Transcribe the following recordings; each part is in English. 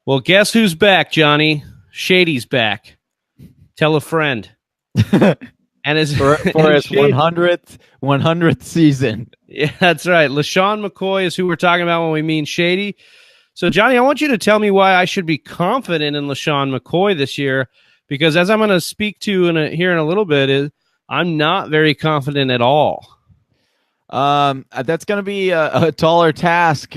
Well, guess who's back, Johnny? Shady's back. Tell a friend. And his for and his 100th season. Yeah, that's right. Lesean McCoy is who we're talking about when we mean Shady. So, Johnny, I want you to tell me why I should be confident in Lesean McCoy this year, because as I'm going to speak to here in a little bit, I'm not very confident at all. That's going to be a taller task,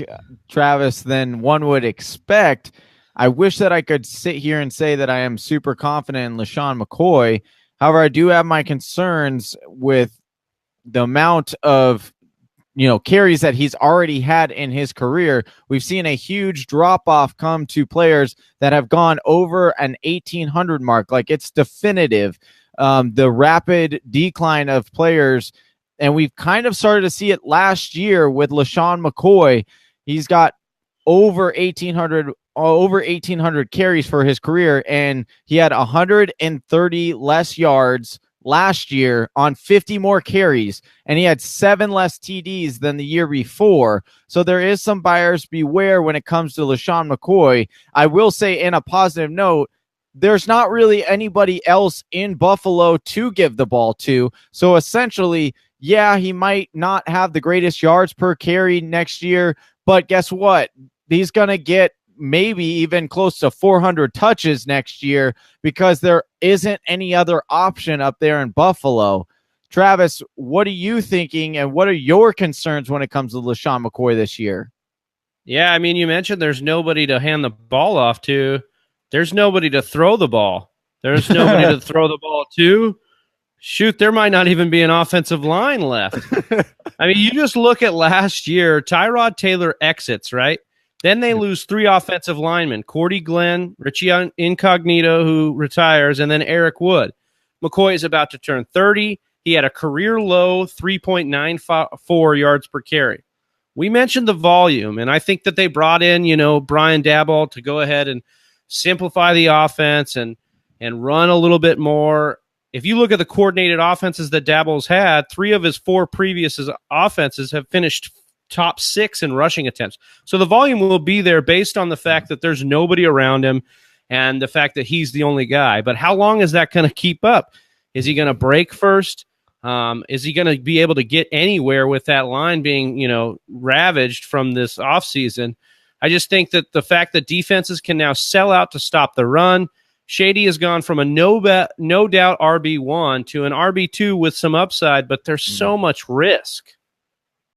Travis, than one would expect. I wish that I could sit here and say that I am super confident in Lesean McCoy. However, I do have my concerns with the amount of carries that he's already had in his career. We've seen a huge drop-off come to players that have gone over an 1,800 mark. Like, it's definitive, the rapid decline of players. And we've kind of started to see it last year with Lesean McCoy. He's got over 1,800 carries for his career, and he had 130 less yards last year on 50 more carries, and he had 7 less TDs than the year before. So there is some buyers beware when it comes to Lesean McCoy. I will say, in a positive note, there's not really anybody else in Buffalo to give the ball to. So essentially, yeah, he might not have the greatest yards per carry next year, but guess what? He's going to get maybe even close to 400 touches next year because there isn't any other option up there in Buffalo. Travis, what are you thinking, and what are your concerns when it comes to Lesean McCoy this year? Yeah, I mean, you mentioned there's nobody to hand the ball off to. There's nobody to throw the ball. There's nobody to throw the ball to. Shoot, there might not even be an offensive line left. I mean, you just look at last year, Tyrod Taylor exits, right? Then they lose 3 offensive linemen, Cordy Glenn, Richie Incognito, who retires, and then Eric Wood. McCoy is about to turn 30. He had a career low 3.94 yards per carry. We mentioned the volume, and I think that they brought in, Brian Daboll to go ahead and simplify the offense and run a little bit more. If you look at the coordinated offenses that Daboll's had, 3 of his 4 previous offenses have finished top 6 in rushing attempts. So the volume will be there based on the fact that there's nobody around him and the fact that he's the only guy. But how long is that going to keep up? Is he going to break first? Is he going to be able to get anywhere with that line being, ravaged from this offseason? I just think that the fact that defenses can now sell out to stop the run. Shady has gone from a no doubt RB1 to an RB2 with some upside, but there's so much risk.